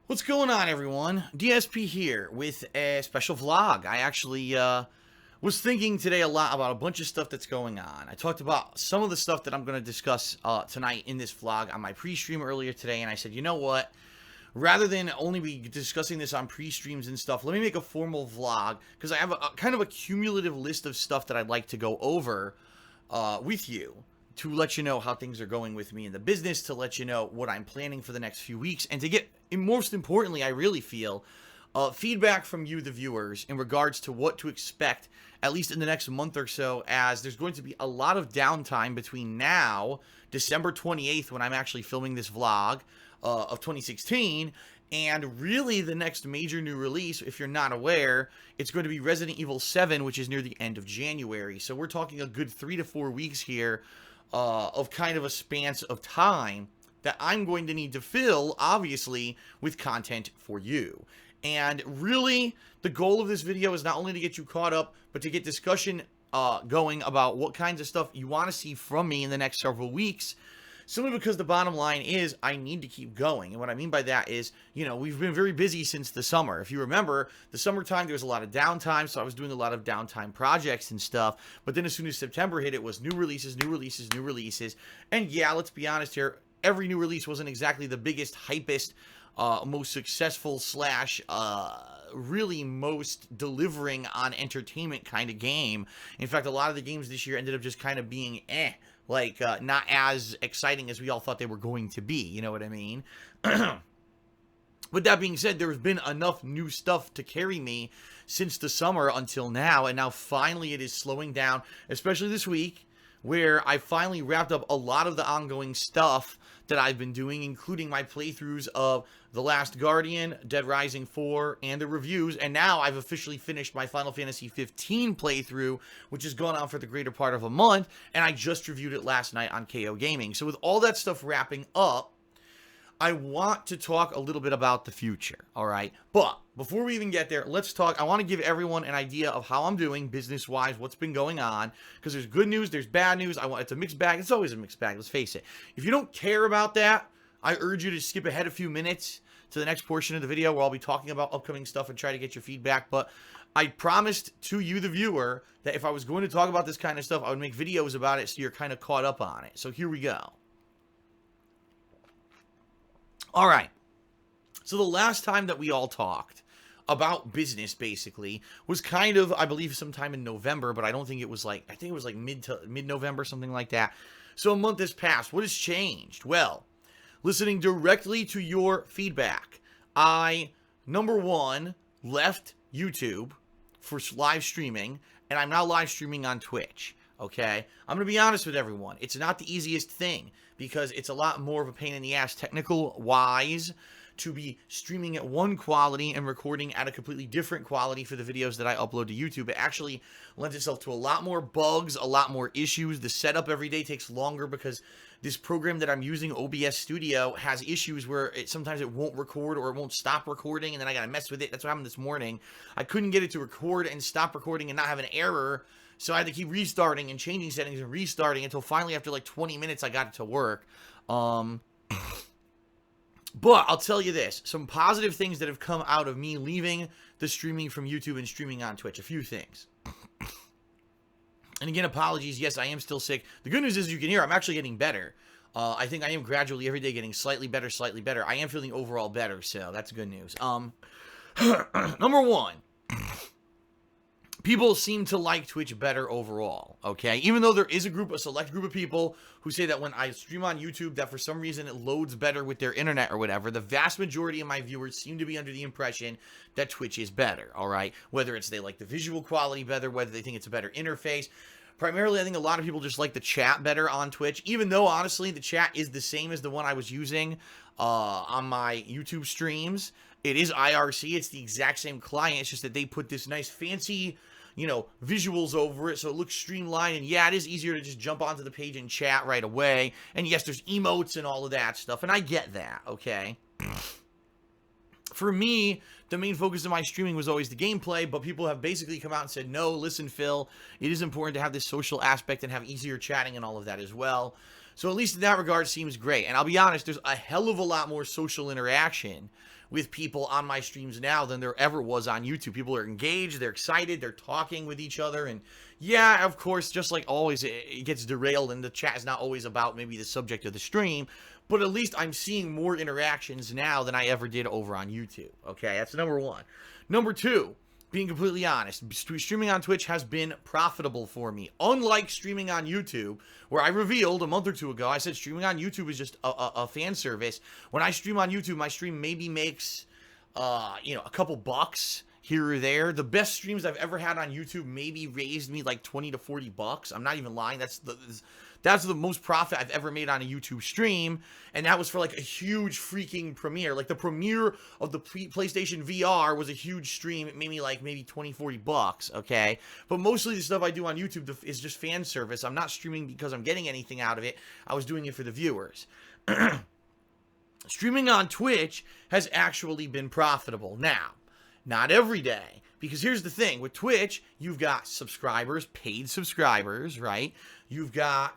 What's going on, everyone? DSP here with a special vlog. I actually was thinking today a lot about a bunch of stuff that's going on. I talked about some of the stuff that I'm going to discuss tonight in this vlog on my pre-stream earlier today, and I said, you know what? Rather than only be discussing this on pre-streams and stuff, let me make a formal vlog, because I have a kind of a cumulative list of stuff that I'd like to go over with you, to let you know how things are going with me in the business, to let you know what I'm planning for the next few weeks, and to get, and most importantly, I really feel, feedback from you, the viewers, in regards to what to expect, at least in the next month or so, as there's going to be a lot of downtime between now, December 28th, when I'm actually filming this vlog of 2016, and really the next major new release, if you're not aware, it's going to be Resident Evil 7, which is near the end of January. So we're talking a good 3 to 4 weeks here of kind of a span of time that I'm going to need to fill, obviously, with content for you. And really, the goal of this video is not only to get you caught up, but to get discussion going about what kinds of stuff you want to see from me in the next several weeks. Simply because the bottom line is I need to keep going. And what I mean by that is, you know, we've been very busy since the summer. If you remember, the summertime, there was a lot of downtime, so I was doing a lot of downtime projects and stuff. But then as soon as September hit, it was new releases, new releases, new releases. And yeah, let's be honest here, every new release wasn't exactly the biggest, hypest, most successful slash really most delivering on entertainment kind of game. In fact, a lot of the games this year ended up just kind of being like not as exciting as we all thought they were going to be. You know what I mean? With that being said, there's been enough new stuff to carry me since the summer until now, and now finally it is slowing down, especially this week, where I finally wrapped up a lot of the ongoing stuff that I've been doing, including my playthroughs of The Last Guardian, Dead Rising 4, and the reviews, and now I've officially finished my Final Fantasy 15 playthrough, which has gone on for the greater part of a month, and I just reviewed it last night on KO Gaming. So with all that stuff wrapping up, I want to talk a little bit about the future, all right? But before we even get there, let's talk. I want to give everyone an idea of how I'm doing business-wise, what's been going on, because there's good news, there's bad news. It's a mixed bag. It's always a mixed bag, let's face it. If you don't care about that, I urge you to skip ahead a few minutes to the next portion of the video where I'll be talking about upcoming stuff and try to get your feedback. But I promised to you, the viewer, that if I was going to talk about this kind of stuff, I would make videos about it so you're kind of caught up on it. So here we go. All right, so the last time that we all talked about business, basically, was kind of, I believe, sometime in November, but I don't think it was like, I think it was like mid-November, something like that. So a month has passed. What has changed? Well, listening directly to your feedback, I, number one, left YouTube for live streaming, and I'm now live streaming on Twitch. Okay, I'm going to be honest with everyone. It's not the easiest thing because it's a lot more of a pain in the ass technical-wise to be streaming at one quality and recording at a completely different quality for the videos that I upload to YouTube. It actually lends itself to a lot more bugs, a lot more issues. The setup every day takes longer because this program that I'm using, OBS Studio, has issues where sometimes it won't record or it won't stop recording, and then I got to mess with it. That's what happened this morning. I couldn't get it to record and stop recording and not have an error. So I had to keep restarting and changing settings and restarting until finally after like 20 minutes I got it to work. But I'll tell you this, some positive things that have come out of me leaving the streaming from YouTube and streaming on Twitch. A few things. And again, apologies. Yes, I am still sick. The good news is, you can hear, I'm actually getting better. I think I am gradually every day getting slightly better, slightly better. I am feeling overall better, so that's good news. Number one. People seem to like Twitch better overall, okay? Even though there is a select group of people who say that when I stream on YouTube that for some reason it loads better with their internet or whatever, the vast majority of my viewers seem to be under the impression that Twitch is better, all right? Whether it's they like the visual quality better, whether they think it's a better interface. Primarily, I think a lot of people just like the chat better on Twitch, even though, honestly, the chat is the same as the one I was using on my YouTube streams. It is IRC. It's the exact same client. It's just that they put this nice fancy, you know, visuals over it so it looks streamlined. And yeah, it is easier to just jump onto the page and chat right away. And yes, there's emotes and all of that stuff. And I get that, okay? For me, the main focus of my streaming was always the gameplay, but people have basically come out and said, no, listen, Phil, it is important to have this social aspect and have easier chatting and all of that as well. So at least in that regard, it seems great. And I'll be honest, there's a hell of a lot more social interaction with people on my streams now than there ever was on YouTube. People are engaged, they're excited, they're talking with each other, and yeah, of course, just like always, it gets derailed, and the chat is not always about maybe the subject of the stream, but at least I'm seeing more interactions now than I ever did over on YouTube. Okay, that's number one. Number two, being completely honest, streaming on Twitch has been profitable for me. Unlike streaming on YouTube, where I revealed a month or two ago, I said streaming on YouTube is just a fan service. When I stream on YouTube, my stream maybe makes, a couple bucks here or there. The best streams I've ever had on YouTube maybe raised me like 20 to 40 bucks. I'm not even lying. That's the most profit I've ever made on a YouTube stream, and that was for like a huge freaking premiere. Like the premiere of the PlayStation VR was a huge stream. It made me like maybe 20, 40 bucks, okay? But mostly the stuff I do on YouTube is just fan service. I'm not streaming because I'm getting anything out of it. I was doing it for the viewers. Streaming on Twitch has actually been profitable. Now, not every day. Because here's the thing. With Twitch, you've got subscribers, paid subscribers, right? You've got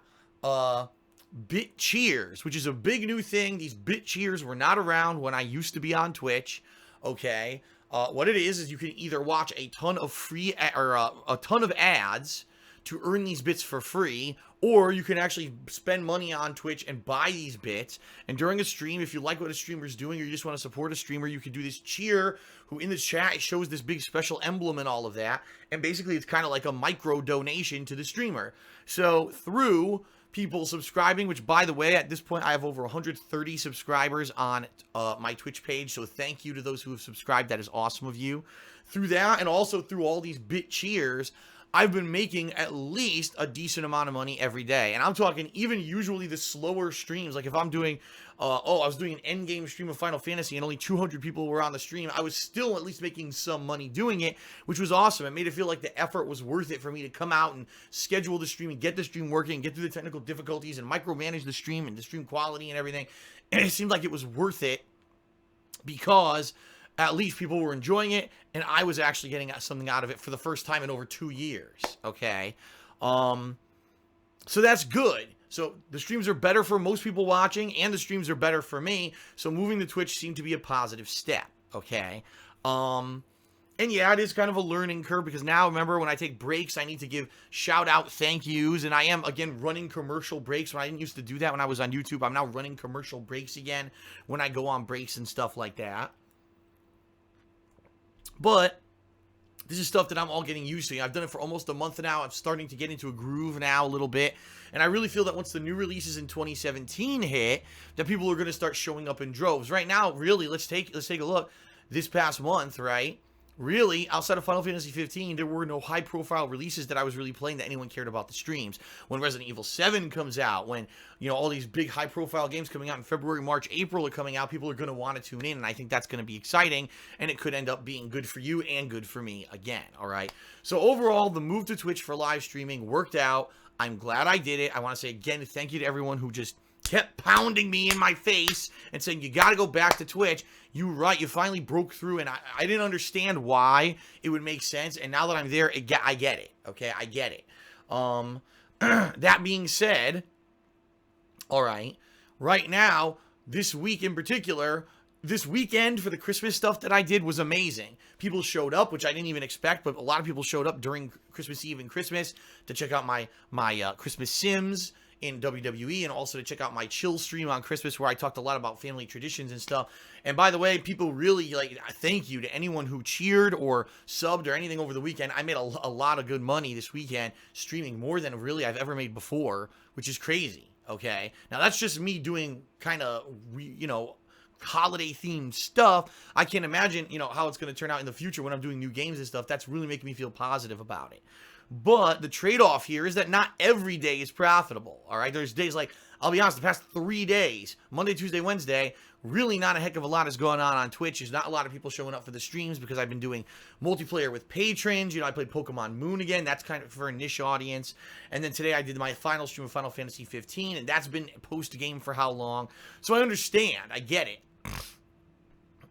bit cheers, which is a big new thing. These bit cheers were not around when I used to be on Twitch, okay? What it is you can either watch a ton of free or a ton of ads to earn these bits for free, or you can actually spend money on Twitch and buy these bits. And during a stream, if you like what a streamer's doing or you just want to support a streamer, you can do this cheer, who in the chat it shows this big special emblem and all of that. And basically it's kind of like a micro donation to the streamer. So through people subscribing, which by the way, at this point I have over 130 subscribers on my Twitch page, so thank you to those who have subscribed. That is awesome of you. Through that, and also through all these bit cheers, I've been making at least a decent amount of money every day. And I'm talking even usually the slower streams. Like if I'm doing, I was doing an endgame stream of Final Fantasy and only 200 people were on the stream, I was still at least making some money doing it, which was awesome. It made it feel like the effort was worth it for me to come out and schedule the stream and get the stream working, get through the technical difficulties and micromanage the stream and the stream quality and everything. And it seemed like it was worth it because at least people were enjoying it, and I was actually getting something out of it for the first time in over 2 years, okay? So that's good. So the streams are better for most people watching, and the streams are better for me, so moving to Twitch seemed to be a positive step, okay? And yeah, it is kind of a learning curve, because now, remember, when I take breaks, I need to give shout-out thank yous, and I am, again, running commercial breaks. When I didn't used to do that when I was on YouTube, I'm now running commercial breaks again when I go on breaks and stuff like that. But this is stuff that I'm all getting used to. I've done it for almost a month now. I'm starting to get into a groove now a little bit. And I really feel that once the new releases in 2017 hit, that people are going to start showing up in droves. Right now, really, let's take a look. This past month, right? Really, outside of Final Fantasy 15, there were no high-profile releases that I was really playing that anyone cared about the streams. When Resident Evil 7 comes out, when, all these big high-profile games coming out in February, March, April are coming out, people are going to want to tune in, and I think that's going to be exciting, and it could end up being good for you and good for me again, all right? So overall, the move to Twitch for live streaming worked out. I'm glad I did it. I want to say, again, thank you to everyone who just kept pounding me in my face and saying, you got to go back to Twitch. You right, you finally broke through, and I didn't understand why it would make sense, and now that I'm there, I get it, okay? I get it. That being said, all right, right now, this week in particular, this weekend for the Christmas stuff that I did was amazing. People showed up, which I didn't even expect, but a lot of people showed up during Christmas Eve and Christmas to check out my Christmas Sims in WWE, and also to check out my chill stream on Christmas where I talked a lot about family traditions and stuff. And by the way, people really, thank you to anyone who cheered or subbed or anything over the weekend. I made a lot of good money this weekend streaming, more than really I've ever made before, which is crazy, okay? Now, that's just me doing kind of, holiday themed stuff. I can't imagine, how it's going to turn out in the future when I'm doing new games and stuff. That's really making me feel positive about it. But the trade-off here is that not every day is profitable, all right? There's days like, I'll be honest, the past 3 days, Monday, Tuesday, Wednesday, really not a heck of a lot is going on Twitch. There's not a lot of people showing up for the streams because I've been doing multiplayer with patrons. I played Pokemon Moon again. That's kind of for a niche audience. And then today I did my final stream of Final Fantasy 15, and that's been post-game for how long? So I understand. I get it.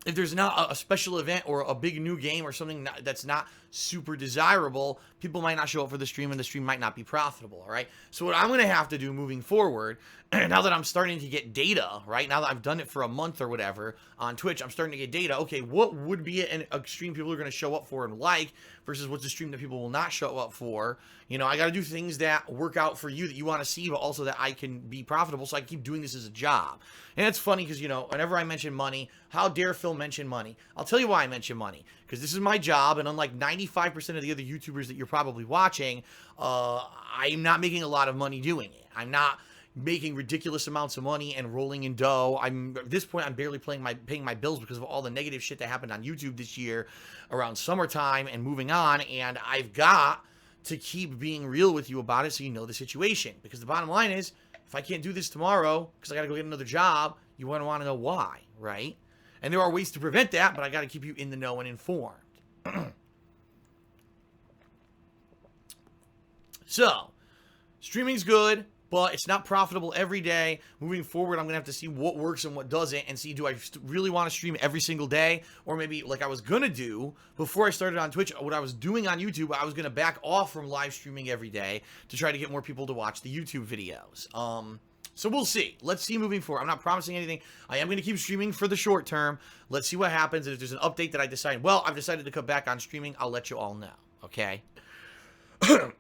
if there's not a special event or a big new game or something that's not super desirable, people might not show up for the stream and the stream might not be profitable, all right? So what I'm going to have to do moving forward, now that I'm starting to get data, right? Now that I've done it for a month or whatever on Twitch, I'm starting to get data. Okay, what would be a stream people are going to show up for and like versus what's a stream that people will not show up for? You know, I got to do things that work out for you that you want to see, but also that I can be profitable so I can keep doing this as a job. And it's funny because, you know, whenever I mention money, how dare Phil mention money? I'll tell you why I mention money. Because this is my job, and unlike 95% of the other YouTubers that you're probably watching, I'm not making a lot of money doing it. I'm not making ridiculous amounts of money and rolling in dough. At this point, I'm barely paying my bills because of all the negative shit that happened on YouTube this year around summertime and moving on, and I've got to keep being real with you about it so you know the situation. Because the bottom line is, if I can't do this tomorrow because I got to go get another job, you want to know why, right? And there are ways to prevent that, but I got to keep you in the know and informed. So, streaming's good, but it's not profitable every day. Moving forward, I'm going to have to see what works and what doesn't and see, do I really want to stream every single day? Or maybe like I was going to do before I started on Twitch, what I was doing on YouTube, I was going to back off from live streaming every day to try to get more people to watch the YouTube videos. So we'll see. Let's see moving forward. I'm not promising anything. I am going to keep streaming for the short term. Let's see what happens. And if there's an update that I decide, well, I've decided to cut back on streaming, I'll let you all know. Okay? Now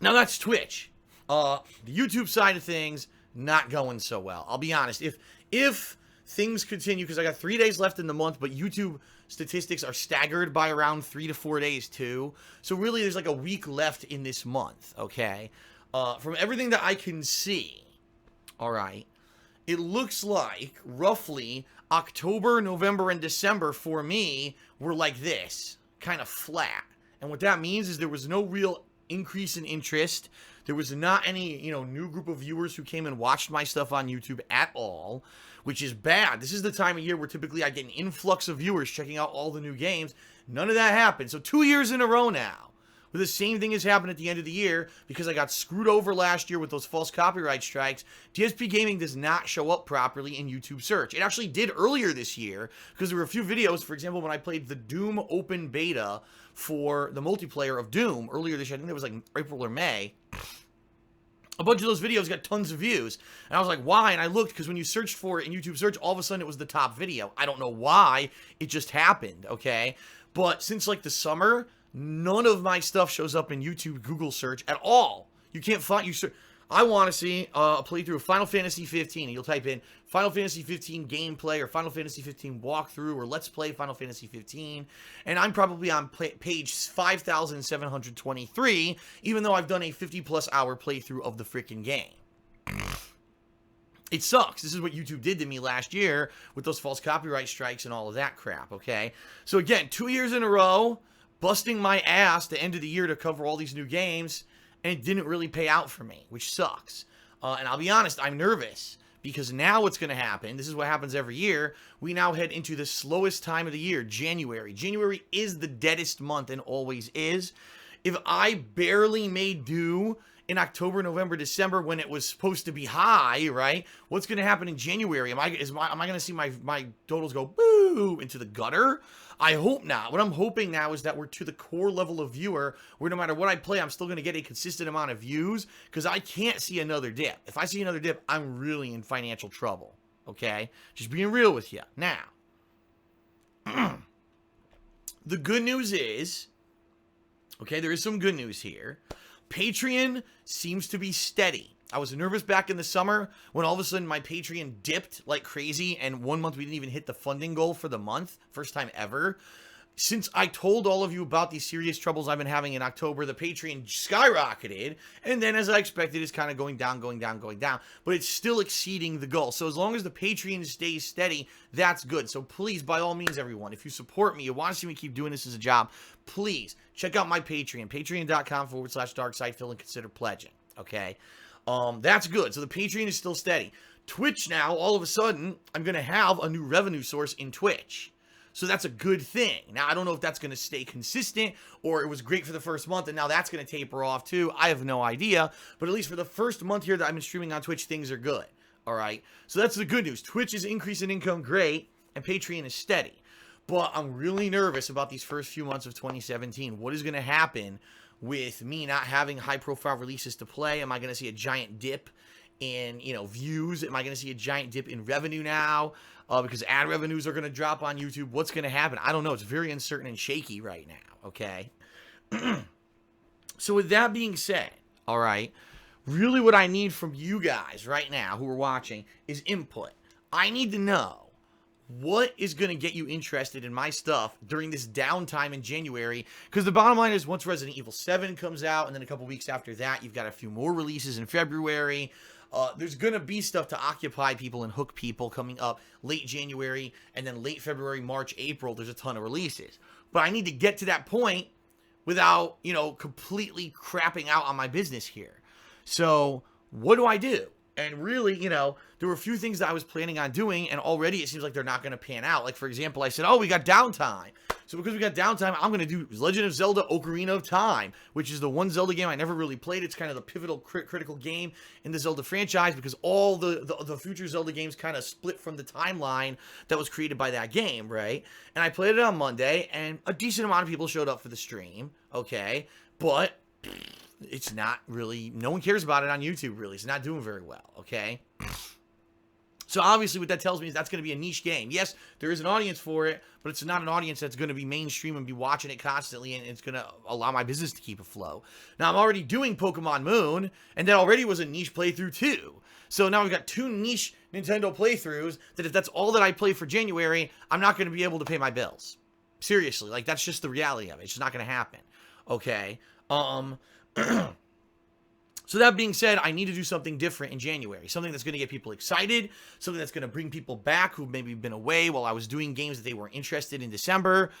that's Twitch. The YouTube side of things, not going so well. I'll be honest. If things continue, because I got 3 days left in the month, but YouTube statistics are staggered by around 3 to 4 days too. So really there's like a week left in this month, okay? From everything that I can see, all right, it looks like roughly October, November, and December for me were like this, kind of flat. And what that means is there was no real increase in interest. There was not any, new group of viewers who came and watched my stuff on YouTube at all, which is bad. This is the time of year where typically I get an influx of viewers checking out all the new games. None of that happened. So 2 years in a row now, where the same thing has happened at the end of the year because I got screwed over last year with those false copyright strikes. DSP Gaming does not show up properly in YouTube search. It actually did earlier this year because there were a few videos, for example, when I played the Doom open beta for the multiplayer of Doom earlier this year, I think it was like April or May. A bunch of those videos got tons of views. And I was like, why? And I looked because when you searched for it in YouTube search, all of a sudden it was the top video. I don't know why. It just happened, okay? But since like the summer, none of my stuff shows up in YouTube Google search at all. You can't find I want to see a playthrough of Final Fantasy 15. And you'll type in Final Fantasy 15 gameplay or Final Fantasy 15 walkthrough or let's play Final Fantasy 15. And I'm probably on page 5,723, even though I've done a 50-plus hour playthrough of the freaking game. It sucks. This is what YouTube did to me last year with those false copyright strikes and all of that crap, okay? So again, 2 years in a row, busting my ass the end of the year to cover all these new games, and it didn't really pay out for me, which sucks. And I'll be honest, I'm nervous, because now what's going to happen, this is what happens every year, we now head into the slowest time of the year, January. January is the deadest month and always is. If I barely made do in October, November, December when it was supposed to be high, right? What's going to happen in January? Am I going to see my totals go boo into the gutter? I hope not. What I'm hoping now is that we're to the core level of viewer where no matter what I play, I'm still going to get a consistent amount of views because I can't see another dip. If I see another dip, I'm really in financial trouble, okay? Just being real with you. Now, the good news is, okay, there is some good news here. Patreon seems to be steady. I was nervous back in the summer when all of a sudden my Patreon dipped like crazy and 1 month we didn't even hit the funding goal for the month. First time ever. Since I told all of you about these serious troubles I've been having in October, the Patreon skyrocketed. And then as I expected, it's kind of going down, going down, going down. But it's still exceeding the goal. So as long as the Patreon stays steady, that's good. So please, by all means, everyone, if you support me, you want to see me keep doing this as a job, please check out my Patreon. Patreon.com/DarkSidePhil and consider pledging. Okay? That's good. So the Patreon is still steady. Twitch now, all of a sudden, I'm going to have a new revenue source in Twitch. So that's a good thing. Now, I don't know if that's going to stay consistent or it was great for the first month and now that's going to taper off too. I have no idea. But at least for the first month here that I've been streaming on Twitch, things are good. All right. So that's the good news. Twitch is increasing income. Great. and Patreon is steady. But I'm really nervous about these first few months of 2017. What is going to happen with me not having high-profile releases to play? Am I going to see a giant dip in, views? Am I going to see a giant dip in revenue now? Because ad revenues are going to drop on YouTube. What's going to happen? I don't know. It's very uncertain and shaky right now, okay? So with that being said, all right, really what I need from you guys right now who are watching is input. I need to know what is going to get you interested in my stuff during this downtime in January, because the bottom line is once Resident Evil 7 comes out, and then a couple weeks after that, you've got a few more releases in February. There's going to be stuff to occupy people and hook people coming up late January, and then late February, March, April, there's a ton of releases. But I need to get to that point without, completely crapping out on my business here. So what do I do? And really, there were a few things that I was planning on doing, and already it seems like they're not going to pan out. Like, for example, I said, we got downtime. So because we got downtime, I'm going to do Legend of Zelda Ocarina of Time, which is the one Zelda game I never really played. It's kind of the pivotal, critical game in the Zelda franchise, because all the future Zelda games kind of split from the timeline that was created by that game, right? And I played it on Monday, and a decent amount of people showed up for the stream, okay? But it's not really, no one cares about it on YouTube, really. It's not doing very well, okay? So obviously what that tells me is that's going to be a niche game. Yes, there is an audience for it, but it's not an audience that's going to be mainstream and be watching it constantly, and it's going to allow my business to keep afloat. Now, I'm already doing Pokemon Moon, and that already was a niche playthrough too. So now we've got two niche Nintendo playthroughs that if that's all that I play for January, I'm not going to be able to pay my bills. Seriously, like, that's just the reality of it. It's just not going to happen, okay? So that being said, I need to do something different in January. Something that's going to get people excited. Something that's going to bring people back who've maybe been away while I was doing games that they weren't interested in December.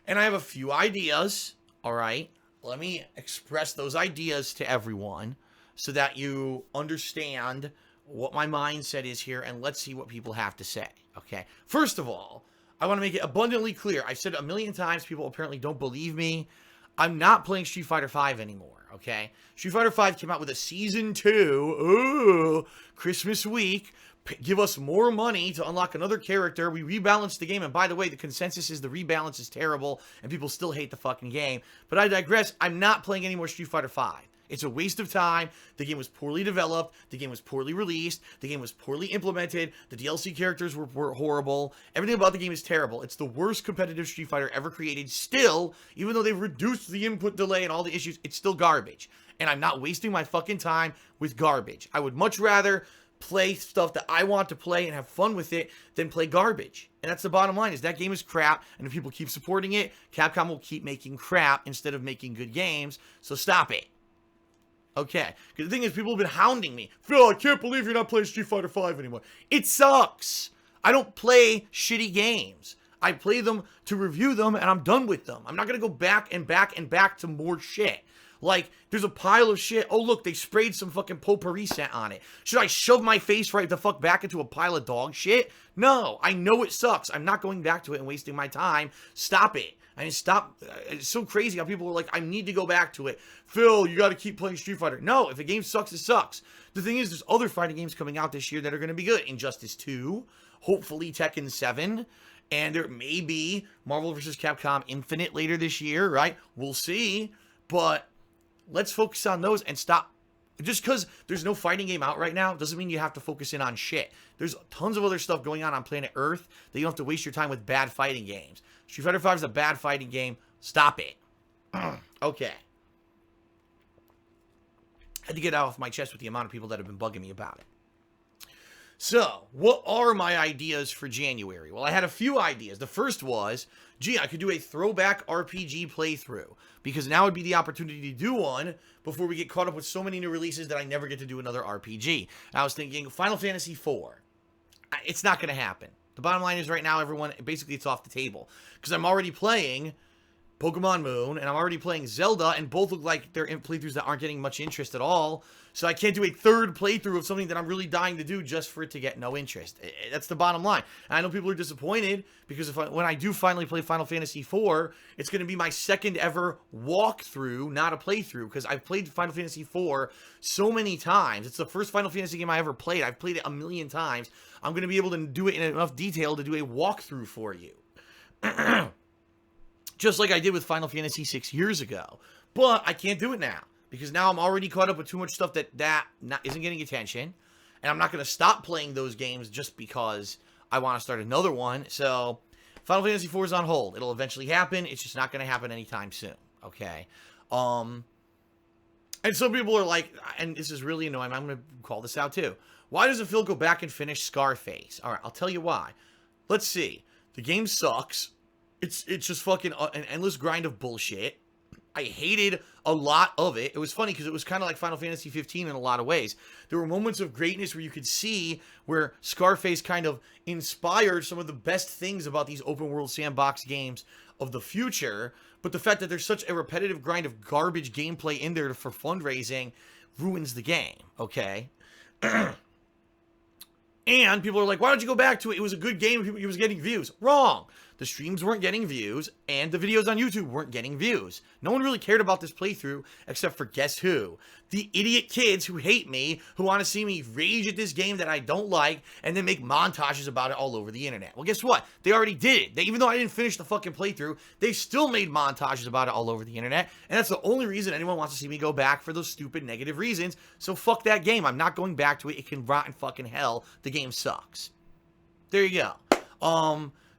And I have a few ideas, all right? Let me express those ideas to everyone so that you understand what my mindset is here, and let's see what people have to say, okay? First of all, I want to make it abundantly clear. I've said it a million times. People apparently don't believe me. I'm not playing Street Fighter V anymore, okay? Street Fighter V came out with a Season 2, ooh, Christmas week. Give us more money to unlock another character. We rebalanced the game, and by the way, the consensus is the rebalance is terrible, and people still hate the fucking game. But I digress. I'm not playing any more Street Fighter V. It's a waste of time. The game was poorly developed. The game was poorly released. The game was poorly implemented. The DLC characters were horrible. Everything about the game is terrible. It's the worst competitive Street Fighter ever created. Still, even though they've reduced the input delay and all the issues, it's still garbage. And I'm not wasting my fucking time with garbage. I would much rather play stuff that I want to play and have fun with it than play garbage. And that's the bottom line, is that game is crap, and if people keep supporting it, Capcom will keep making crap instead of making good games, so stop it. Okay, because the thing is, people have been hounding me. Phil, I can't believe you're not playing Street Fighter V anymore. It sucks. I don't play shitty games. I play them to review them, and I'm done with them. I'm not going to go back and back and back to more shit. Like, there's a pile of shit. Oh, look, they sprayed some fucking potpourri scent on it. Should I shove my face right the fuck back into a pile of dog shit? No, I know it sucks. I'm not going back to it and wasting my time. Stop it. I mean, stop. It's so crazy how people are like, I need to go back to it. Phil, you got to keep playing Street Fighter. No, if a game sucks, it sucks. The thing is, there's other fighting games coming out this year that are going to be good. Injustice 2, hopefully Tekken 7, and there may be Marvel vs. Capcom Infinite later this year, right? We'll see, but let's focus on those and stop. Just because there's no fighting game out right now doesn't mean you have to focus in on shit. There's tons of other stuff going on planet Earth that you don't have to waste your time with bad fighting games. Street Fighter V is a bad fighting game. Stop it. Okay. Had to get out off my chest with the amount of people that have been bugging me about it. So, what are my ideas for January? Well, I had a few ideas. The first was, gee, I could do a throwback RPG playthrough, because now would be the opportunity to do one before we get caught up with so many new releases that I never get to do another RPG. I was thinking Final Fantasy IV. It's not going to happen. The bottom line is right now, everyone, basically it's off the table, because I'm already playing Pokemon Moon, and I'm already playing Zelda, and both look like they're in playthroughs that aren't getting much interest at all. So I can't do a third playthrough of something that I'm really dying to do just for it to get no interest. That's the bottom line. And I know people are disappointed because when I do finally play Final Fantasy IV, it's going to be my second ever walkthrough, not a playthrough, because I've played Final Fantasy IV so many times. It's the first Final Fantasy game I ever played. I've played it a million times. I'm going to be able to do it in enough detail to do a walkthrough for you. Just like I did with Final Fantasy 6 years ago. But I can't do it now, because now I'm already caught up with too much stuff that isn't getting attention. And I'm not going to stop playing those games just because I want to start another one. So Final Fantasy IV is on hold. It'll eventually happen. It's just not going to happen anytime soon. Okay? And some people are like, and this is really annoying, I'm going to call this out too. Why doesn't Phil go back and finish Scarface? All right, I'll tell you why. Let's see. The game sucks. It's just fucking an endless grind of bullshit. I hated a lot of it. It was funny because it was kind of like Final Fantasy 15 in a lot of ways. There were moments of greatness where you could see where Scarface kind of inspired some of the best things about these open world sandbox games of the future. But the fact that there's such a repetitive grind of garbage gameplay in there for fundraising ruins the game, okay? And people are like, why don't you go back to it? It was a good game. It was getting views. Wrong. The streams weren't getting views, and the videos on YouTube weren't getting views. No one really cared about this playthrough, except for guess who? The idiot kids who hate me, who want to see me rage at this game that I don't like, and then make montages about it all over the internet. Well, guess what? They already did it. Even though I didn't finish the fucking playthrough, they still made montages about it all over the internet, and that's the only reason anyone wants to see me go back, for those stupid negative reasons. So fuck that game. I'm not going back to it. It can rot in fucking hell. The game sucks. There you go.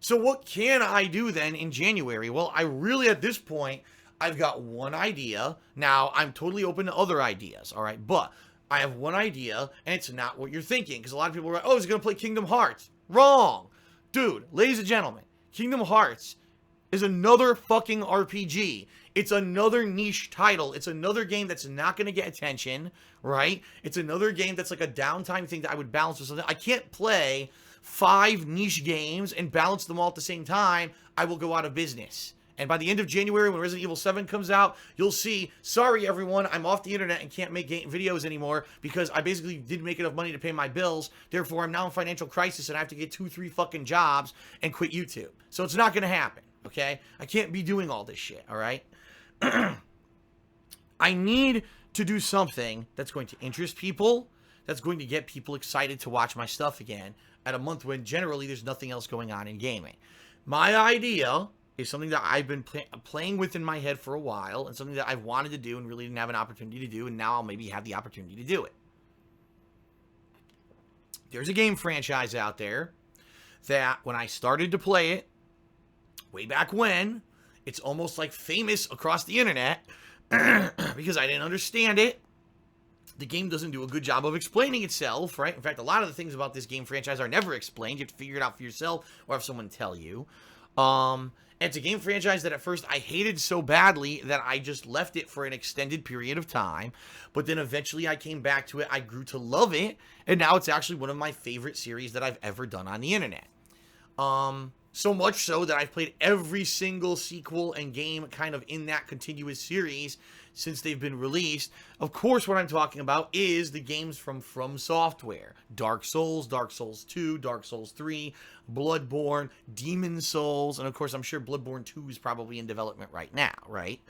So what can I do then in January? Well, I really, at this point, I've got one idea. Now, I'm totally open to other ideas, all right? But I have one idea, and it's not what you're thinking. Because a lot of people are like, oh, he's going to play Kingdom Hearts. Wrong. Dude, ladies and gentlemen, Kingdom Hearts is another fucking RPG. It's another niche title. It's another game that's not going to get attention, right? It's another game that's like a downtime thing that I would balance with something. I can't play 5 niche games and balance them all at the same time. I will go out of business. And by the end of January, when Resident Evil 7 comes out, you'll see, sorry everyone, I'm off the internet and can't make videos anymore because I basically didn't make enough money to pay my bills. Therefore, I'm now in financial crisis and I have to get 2-3 fucking jobs and quit YouTube. So it's not going to happen, okay? I can't be doing all this shit, all right? I need to do something that's going to interest people, that's going to get people excited to watch my stuff again, at a month when generally there's nothing else going on in gaming. My idea is something that I've been playing with in my head for a while, and something that I've wanted to do and really didn't have an opportunity to do, and now I'll maybe have the opportunity to do it. There's a game franchise out there that when I started to play it, way back when, it's almost like famous across the internet because I didn't understand it. The game doesn't do a good job of explaining itself, right? In fact, a lot of the things about this game franchise are never explained. You have to figure it out for yourself or have someone tell you. It's a game franchise that at first I hated so badly that I just left it for an extended period of time. But then eventually I came back to it. I grew to love it. And now it's actually one of my favorite series that I've ever done on the internet. So much so that I've played every single sequel and game kind of in that continuous series since they've been released. Of course, what I'm talking about is the games from Software. Dark Souls, Dark Souls 2, Dark Souls 3, Bloodborne, Demon Souls, and of course, I'm sure Bloodborne 2 is probably in development right now, right?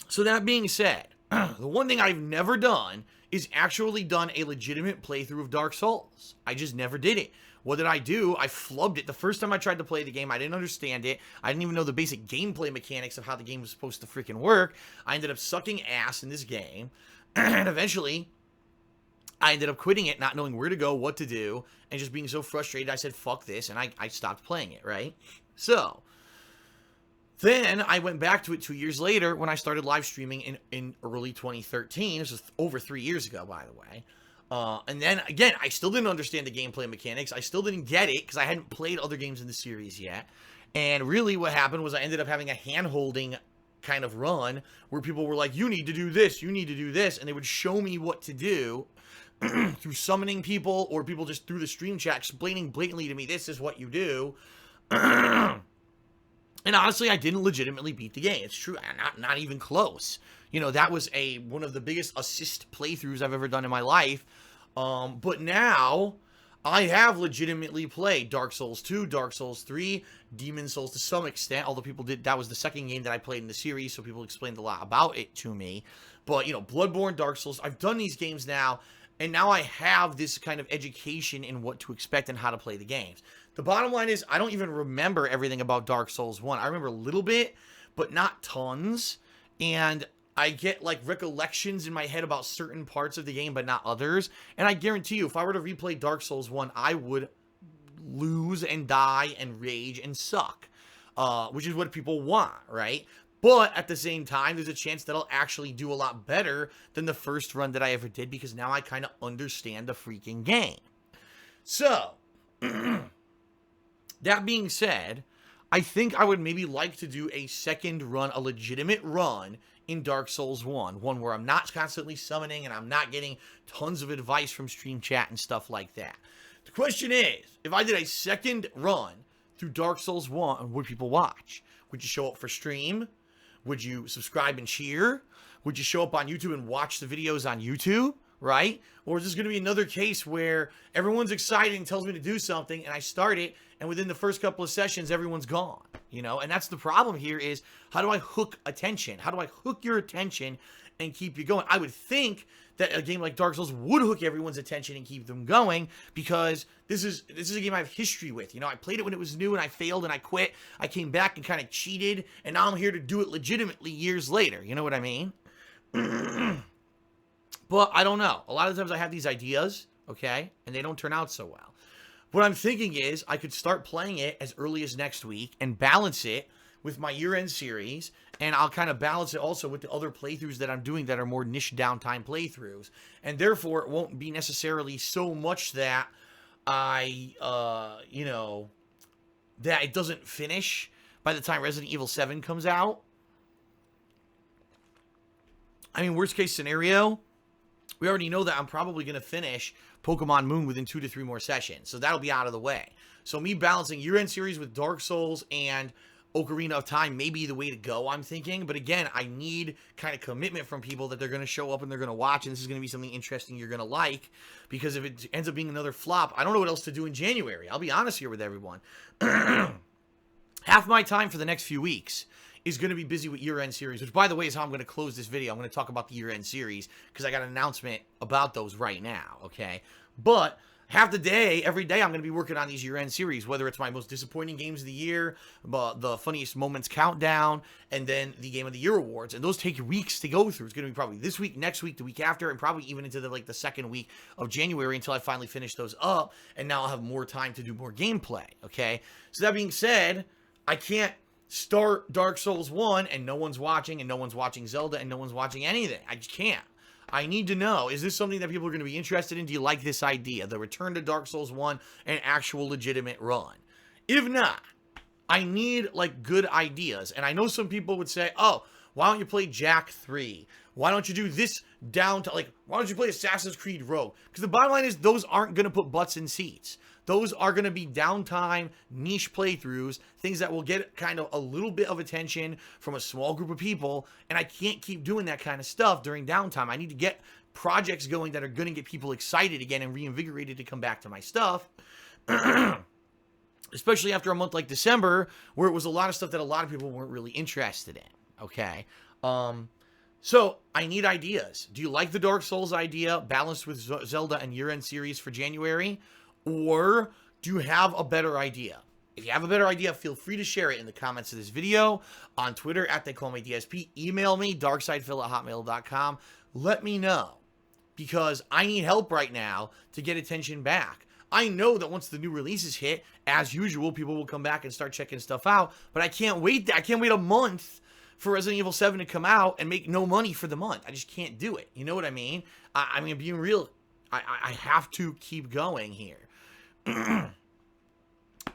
So that being said, the one thing I've never done is actually done a legitimate playthrough of Dark Souls. I just never did it. What did I do? I flubbed it. The first time I tried to play the game, I didn't understand it. I didn't even know the basic gameplay mechanics of how the game was supposed to freaking work. I ended up sucking ass in this game. And eventually, I ended up quitting it, not knowing where to go, what to do, and just being so frustrated, I said, fuck this, and I stopped playing it, right? So, then I went back to it 2 years later when I started live streaming in early 2013. This was over 3 years ago, by the way. And then, again, I still didn't understand the gameplay mechanics. I still didn't get it because I hadn't played other games in the series yet. And really what happened was I ended up having a hand-holding kind of run where people were like, you need to do this, you need to do this. And they would show me what to do through summoning people or people just through the stream chat explaining blatantly to me, this is what you do. And honestly, I didn't legitimately beat the game. It's true. Not even close. You know, that was one of the biggest assist playthroughs I've ever done in my life. But now I have legitimately played Dark Souls 2, Dark Souls 3, Demon Souls to some extent, although people did, that was the second game that I played in the series, so people explained a lot about it to me. But, you know, Bloodborne, Dark Souls, I've done these games now, and now I have this kind of education in what to expect and how to play the games. The bottom line is, I don't even remember everything about Dark Souls 1. I remember a little bit, but not tons. And I get, like, recollections in my head about certain parts of the game, but not others. And I guarantee you, if I were to replay Dark Souls 1, I would lose and die and rage and suck. Which is what people want, right? But at the same time, there's a chance that I'll actually do a lot better than the first run that I ever did, because now I kind of understand the freaking game. So, that being said, I think I would maybe like to do a second run, a legitimate run in Dark Souls 1. One where I'm not constantly summoning and I'm not getting tons of advice from stream chat and stuff like that. The question is, if I did a second run through Dark Souls 1, would people watch? Would you show up for stream? Would you subscribe and cheer? Would you show up on YouTube and watch the videos on YouTube? Right? Or is this going to be another case where everyone's excited and tells me to do something, and I start it, and within the first couple of sessions, everyone's gone? You know? And that's the problem here is, how do I hook attention? How do I hook your attention and keep you going? I would think that a game like Dark Souls would hook everyone's attention and keep them going, because this is a game I have history with. You know, I played it when it was new and I failed and I quit. I came back and kind of cheated, and now I'm here to do it legitimately years later. You know what I mean? But I don't know. A lot of times I have these ideas, okay, and they don't turn out so well. What I'm thinking is I could start playing it as early as next week and balance it with my year-end series, and I'll kind of balance it also with the other playthroughs that I'm doing that are more niche downtime playthroughs. And therefore, it won't be necessarily so much that you know, that it doesn't finish by the time Resident Evil 7 comes out. I mean, worst case scenario, we already know that I'm probably going to finish Pokemon Moon within 2 to 3 more sessions. So that'll be out of the way. So me balancing year-end series with Dark Souls and Ocarina of Time may be the way to go, I'm thinking. But again, I need kind of commitment from people that they're going to show up and they're going to watch, and this is going to be something interesting you're going to like. Because if it ends up being another flop, I don't know what else to do in January. I'll be honest here with everyone. Half my time for the next few weeks is going to be busy with year-end series, which, by the way, is how I'm going to close this video. I'm going to talk about the year-end series, because I got an announcement about those right now, okay? But half the day, every day, I'm going to be working on these year-end series, whether it's my most disappointing games of the year, the funniest moments countdown, and then the Game of the Year awards. And those take weeks to go through. It's going to be probably this week, next week, the week after, and probably even into the second week of January until I finally finish those up, and now I'll have more time to do more gameplay, okay? So that being said, I can't start Dark Souls 1 and no one's watching, and no one's watching Zelda, and no one's watching anything. I just can't. I need to know, is this something that people are going to be interested in? Do you like this idea? The return to Dark Souls 1, an actual legitimate run. If not, I need, like, good ideas. And I know some people would say, oh, why don't you play Jack 3? Why don't you do this down to, like, why don't you play Assassin's Creed Rogue? Because the bottom line is, those aren't going to put butts in seats. Those are going to be downtime, niche playthroughs, things that will get kind of a little bit of attention from a small group of people, and I can't keep doing that kind of stuff during downtime. I need to get projects going that are going to get people excited again and reinvigorated to come back to my stuff, especially after a month like December, where it was a lot of stuff that a lot of people weren't really interested in, okay? So, I need ideas. Do you like the Dark Souls idea, balanced with Zelda and year-end series for January? Or do you have a better idea? If you have a better idea, feel free to share it in the comments of this video, on Twitter, @TheyCallMeDSP, email me, darksidephil@hotmail.com. Let me know, because I need help right now to get attention back. I know that once the new releases hit, as usual, people will come back and start checking stuff out, but I can't wait. I can't wait a month for Resident Evil 7 to come out and make no money for the month. I just can't do it. You know what I mean? I mean, being real, I have to keep going here.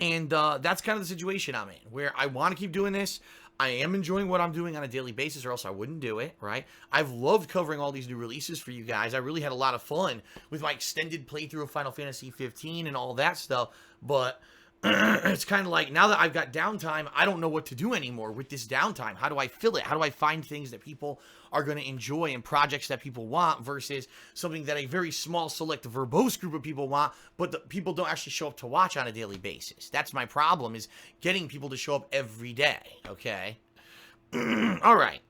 And that's kind of the situation I'm in, where I want to keep doing this. I am enjoying what I'm doing on a daily basis, or else I wouldn't do it, right? I've loved covering all these new releases for you guys. I really had a lot of fun with my extended playthrough of Final Fantasy 15 and all that stuff, but it's kind of like, now that I've got downtime, I don't know what to do anymore with this downtime. How do I fill it? How do I find things that people are going to enjoy and projects that people want versus something that a very small, select, verbose group of people want, but the people don't actually show up to watch on a daily basis? That's my problem, is getting people to show up every day, okay? All right.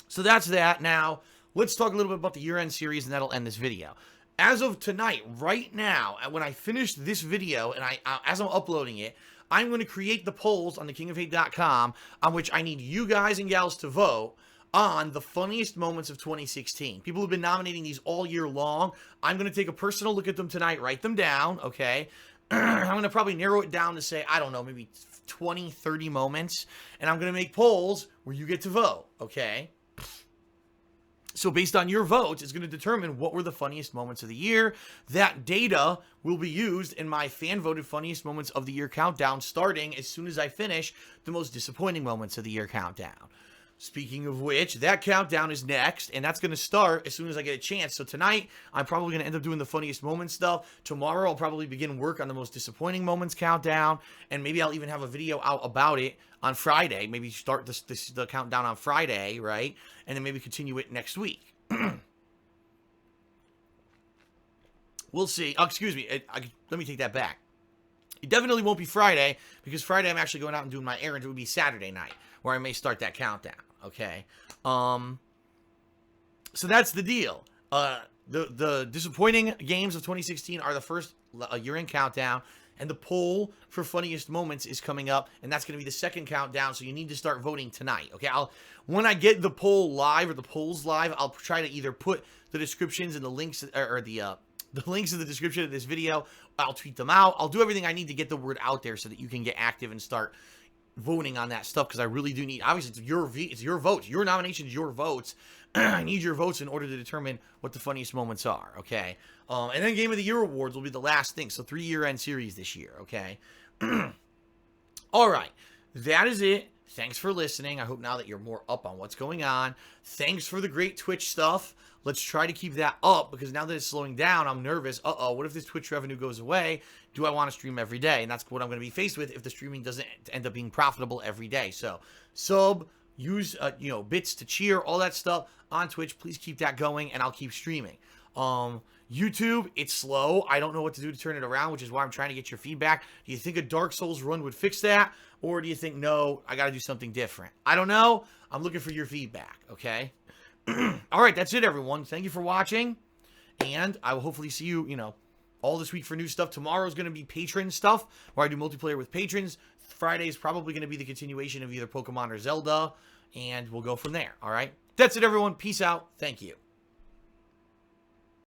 So that's that. Now, let's talk a little bit about the year-end series, and that'll end this video. As of tonight, right now, when I finish this video, and as I'm uploading it, I'm going to create the polls on thekingofhate.com on which I need you guys and gals to vote on the funniest moments of 2016. People have been nominating these all year long. I'm going to take a personal look at them tonight, write them down, okay? I'm going to probably narrow it down to say, I don't know, maybe 20, 30 moments, and I'm going to make polls where you get to vote, okay? So based on your votes, it's going to determine what were the funniest moments of the year. That data will be used in my fan-voted funniest moments of the year countdown, starting as soon as I finish the most disappointing moments of the year countdown. Speaking of which, that countdown is next, and that's going to start as soon as I get a chance. So tonight, I'm probably going to end up doing the funniest moments stuff. Tomorrow, I'll probably begin work on the most disappointing moments countdown, and maybe I'll even have a video out about it on Friday. Maybe start the countdown on Friday, right? And then maybe continue it next week. We'll see. Oh, excuse me. Let me take that back. It definitely won't be Friday, because Friday I'm actually going out and doing my errands. It would be Saturday night, where I may start that countdown. Okay, so that's the deal. The disappointing games of 2016 are the first year-end countdown, and the poll for funniest moments is coming up, and that's going to be the second countdown. So you need to start voting tonight. Okay, when I get the poll live or the polls live, I'll try to either put the descriptions and the links or the links in the description of this video. I'll tweet them out. I'll do everything I need to get the word out there so that you can get active and start voting on that stuff, because I really do need, obviously it's your votes, your nominations, your votes. I need your votes in order to determine what the funniest moments are, okay? And then Game of the Year awards will be the last thing, so 3 year-end series this year, okay? All right, that is it. Thanks for listening. I hope now that you're more up on what's going on. Thanks for the great Twitch stuff. Let's try to keep that up, because now that it's slowing down, I'm nervous. What if this Twitch revenue goes away? Do I want to stream every day? And that's what I'm going to be faced with if the streaming doesn't end up being profitable every day. So sub, use bits to cheer, all that stuff on Twitch. Please keep that going, and I'll keep streaming. YouTube, it's slow. I don't know what to do to turn it around, which is why I'm trying to get your feedback. Do you think a Dark Souls run would fix that? Or do you think, no, I got to do something different? I don't know. I'm looking for your feedback, okay? All right, that's it, everyone. Thank you for watching, and I will hopefully see you, all this week for new stuff. Tomorrow's going to be patron stuff, where I do multiplayer with patrons. Friday is probably going to be the continuation of either Pokemon or Zelda, and we'll go from there, all right? That's it, everyone. Peace out. Thank you.